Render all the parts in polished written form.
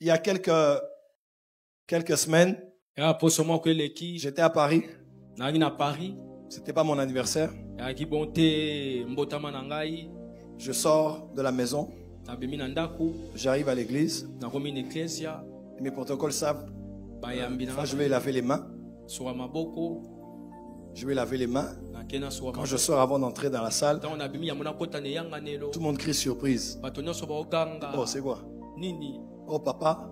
Il y a quelques semaines, j'étais à Paris. C'était pas mon anniversaire. Je sors de la maison. J'arrive à l'église. Mes protocoles savent. Je vais laver les mains. Je vais laver les mains. Quand je sors avant d'entrer dans la salle, tout le monde crie surprise. Oh, c'est quoi? Oh, papa,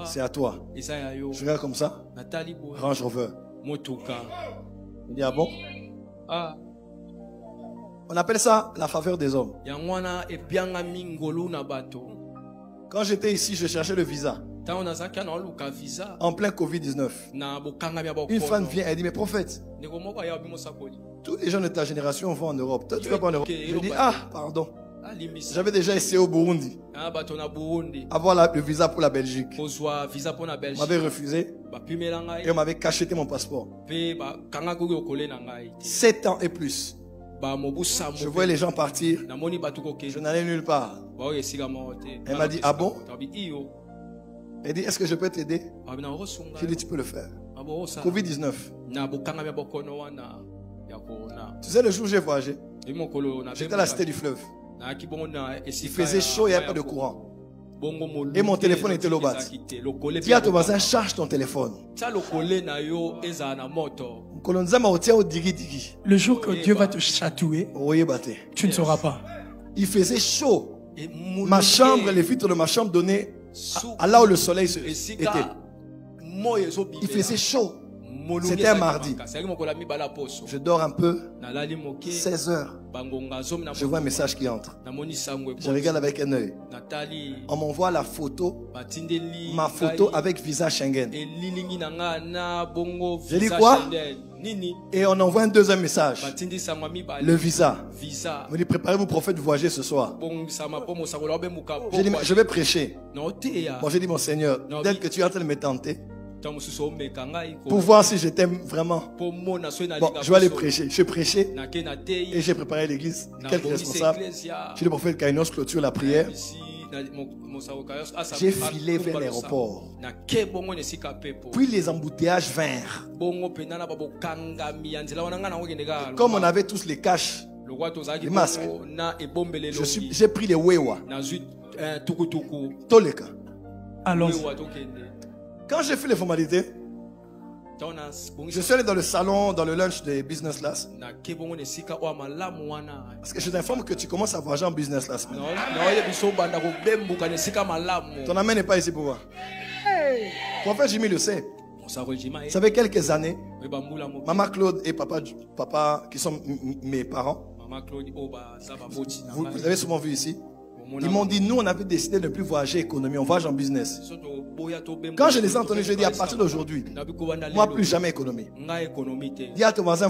c'est à toi. Je regarde comme ça. Range Rover. Il dit, ah bon? On appelle ça la faveur des hommes. Quand j'étais ici, je cherchais le visa. En plein Covid-19. Une femme vient et dit, mais prophète, tous les gens de ta génération vont en Europe. Toi, tu vas pas en Europe. Je dis, ah, pardon. J'avais déjà essayé au Burundi. Avoir le visa pour la Belgique. On m'avait refusé. Et on m'avait cacheté mon passeport. 7 ans et plus. Je voyais les gens partir. Je n'allais nulle part. Elle m'a dit, ah bon? Elle dit, est-ce que je peux t'aider? J'ai dit, tu peux le faire. Covid-19. Tu sais, le jour où j'ai voyagé, j'étais à la cité du fleuve. Il faisait chaud, il n'y avait pas de courant. Et mon téléphone était low bat. Dis à ton voisin, charge ton téléphone. Le jour que Dieu va te chatouiller, tu ne sauras pas. Il faisait chaud. Ma chambre, les vitres de ma chambre donnaient à là où le soleil était. Il faisait chaud. C'était un mardi. Je dors un peu. 16 heures. Je vois un message qui entre. Je regarde avec un œil. On m'envoie la photo. Ma photo avec visa Schengen. Je dis quoi? Et on envoie un deuxième message. Le visa. On me dit, préparez-vous prophète, voyager ce soir. J'ai dit, je vais prêcher. Bon, j'ai dit, mon Seigneur, dès que tu es en train de me tenter, pour voir si je t'aime vraiment. Bon, je vais aller prêcher. Je prêchais et j'ai préparé l'église. Quelques responsables. J'ai dit, le prophète Kainos clôture la prière. J'ai filé vers l'aéroport. Puis les embouteillages vinrent. Comme on avait tous les caches, les masques, j'ai pris les Wewa. Toleka. Allons-y. Quand j'ai fait les formalités, je suis allé dans le salon, dans le lunch des business class. Parce que je t'informe que tu commences à voyager en business class. Ton ami n'est pas ici pour voir. Prophète Jimmy le sait. Ça fait quelques années, Maman Claude et papa qui sont mes parents, vous avez souvent vu ici. Ils m'ont dit, nous on avait décidé de ne plus voyager économie, on voyage en business. Quand je les ai entendus, je dis à partir d'aujourd'hui, moi plus jamais économie. Dis à ton voisin,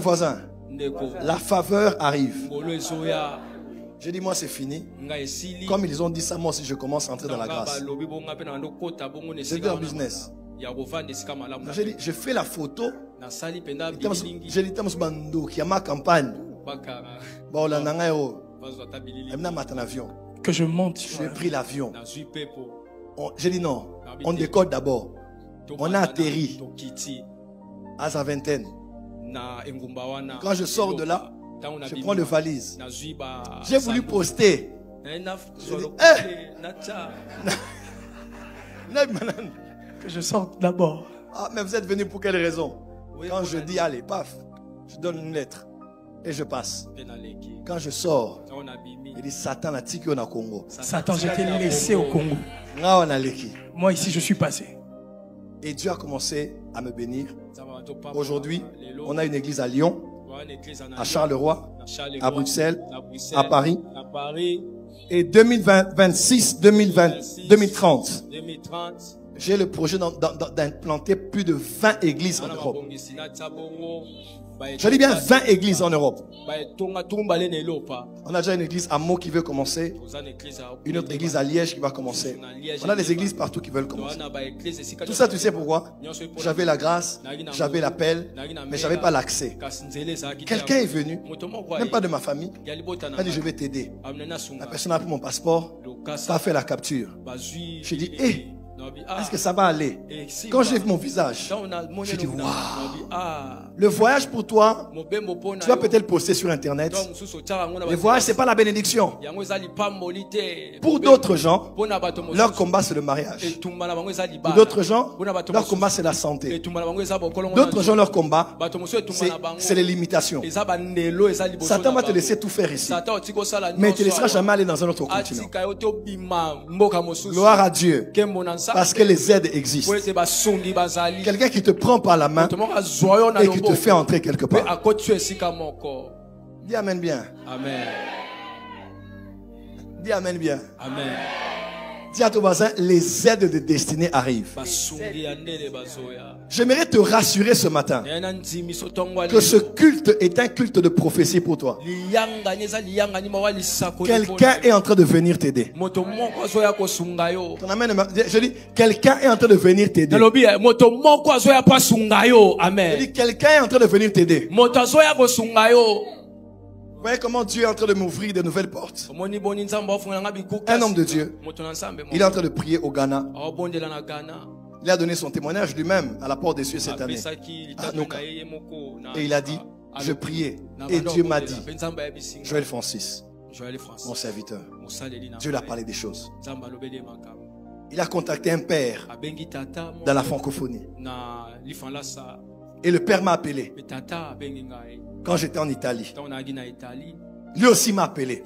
la faveur arrive. J'ai dit, moi c'est fini. Comme ils ont dit ça, moi aussi je commence à entrer dans la grâce. J'étais en business. J'ai dit, je fais la photo. J'ai dit, qui a ma campagne. Que je monte. J'ai pris l'avion. J'ai dit non, on décolle d'abord. On a atterri à sa vingtaine. Quand je sors de là, je prends le valise. J'ai voulu poster. J'ai dit, que je sorte d'abord. Ah, mais vous êtes venu pour quelle raison? Quand je dis allez, paf, je donne une lettre et je passe. Quand je sors, il dit Satan a tiré au Congo. Satan, je t'ai laissé au Congo. Moi ici, je suis passé. Et Dieu a commencé à me bénir. Aujourd'hui, on a une église à Lyon, à Charleroi, à Bruxelles, à Paris. Et 2026, 2030, j'ai le projet d'implanter plus de 20 églises en Europe. Je dis bien 20 églises en Europe. On a déjà une église à Meaux qui veut commencer. Une autre église à Liège qui va commencer. On a des églises partout qui veulent commencer. Tout ça, tu sais pourquoi? J'avais la grâce, j'avais l'appel, mais je n'avais pas l'accès. Quelqu'un est venu, même pas de ma famille. Il m'a dit, je vais t'aider. La personne a pris mon passeport, pas fait la capture. J'ai dit, hé, est-ce que ça va aller? Quand j'ai vu mon visage, j'ai dit waouh. Le voyage pour toi, tu vas peut-être poster sur internet. Le voyage, c'est pas la bénédiction. Pour d'autres gens, leur combat c'est le mariage. Pour d'autres gens, leur combat c'est la santé. D'autres gens, leur combat c'est les limitations. Satan va te laisser tout faire ici, mais il ne te laissera jamais aller dans un autre continent. Gloire à Dieu, parce que les aides existent. Quelqu'un qui te prend par la main et qui te fait entrer quelque part. Dis amen bien. Amen. Dis amen bien. Amen. Dis à ton voisin, les aides de destinée arrivent. J'aimerais te rassurer ce matin que ce culte est un culte de prophétie pour toi. Quelqu'un est en train de venir t'aider. Je dis, quelqu'un est en train de venir t'aider. Je dis, quelqu'un est en train de venir t'aider. Vous voyez comment Dieu est en train de m'ouvrir de nouvelles portes. Un homme de Dieu, il est en train de prier au Ghana. Il a donné son témoignage lui-même à la porte des cieux cette année. Et il a dit, je priais. Et Dieu m'a dit, Joël Francis, mon serviteur, Dieu lui a parlé des choses. Il a contacté un père dans la francophonie. Et le père m'a appelé quand j'étais en Italie. Lui aussi m'a appelé.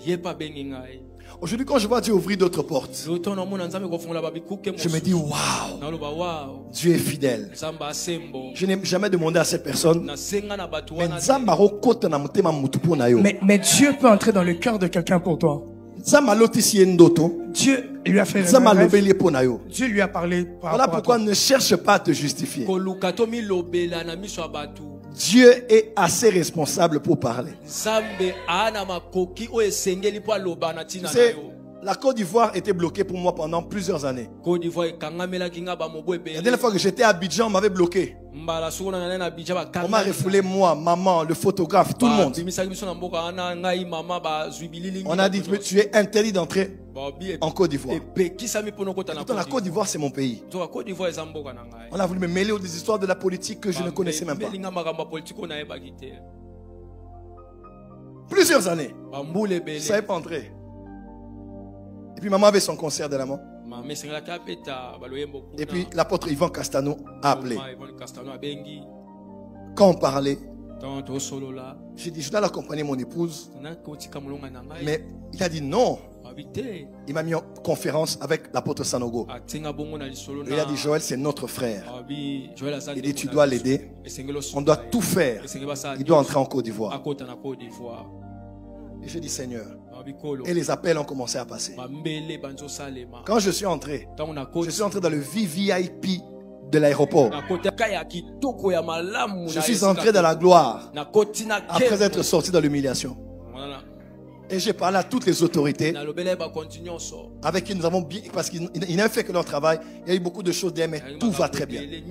Aujourd'hui, quand je vois Dieu ouvrir d'autres portes, je me dis waouh, Dieu est fidèle. Je n'ai jamais demandé à cette personne, mais Dieu peut entrer dans le cœur de quelqu'un pour toi. Dieu lui a fait rêve. Dieu lui a parlé. Voilà pourquoi ne cherche pas à te justifier. Dieu est assez responsable pour parler. Tu sais, la Côte d'Ivoire était bloquée pour moi pendant plusieurs années. La dernière fois que j'étais à Abidjan, on m'avait bloqué. On m'a refoulé, moi, maman, le photographe, tout le monde. On a dit, tu es interdit d'entrer en Côte d'Ivoire. Pourtant, la Côte d'Ivoire, c'est mon pays. On a voulu me mêler aux histoires de la politique que je ne connaissais même pas. Plusieurs années. Je ne savais pas entrer. Et puis maman avait son concert de l'amant. Et puis l'apôtre Yvan Castano a appelé. Quand on parlait, j'ai dit, je dois l'accompagner mon épouse. Mais il a dit non. Il m'a mis en conférence avec l'apôtre Sanogo. Et il a dit, Joël, c'est notre frère. Il dit, tu dois l'aider. On doit tout faire. Il doit entrer en Côte d'Ivoire. Et j'ai dit, Seigneur. Et les appels ont commencé à passer. Quand je suis entré dans le VVIP de l'aéroport. Je suis entré dans la gloire après être sorti dans l'humiliation. Et j'ai parlé à toutes les autorités avec qui nous avons bien, parce qu'ils n'ont fait que leur travail. Il y a eu beaucoup de choses derrière, mais tout va très bien. Et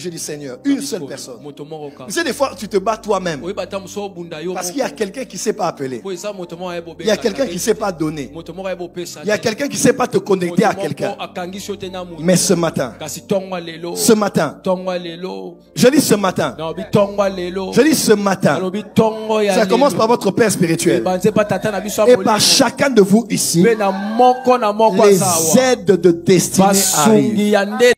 j'ai dit, Seigneur, une seule personne. Tu sais, des fois, tu te bats toi-même. Parce qu'il y a quelqu'un qui ne sait pas appeler. Il y a quelqu'un qui ne sait pas donner. Il y a quelqu'un qui ne sait pas te connecter à quelqu'un. Mais ce matin, je dis ce matin, ça commence par votre Père spirituel. Et par chacun de vous ici, les aides de destinée arrivent.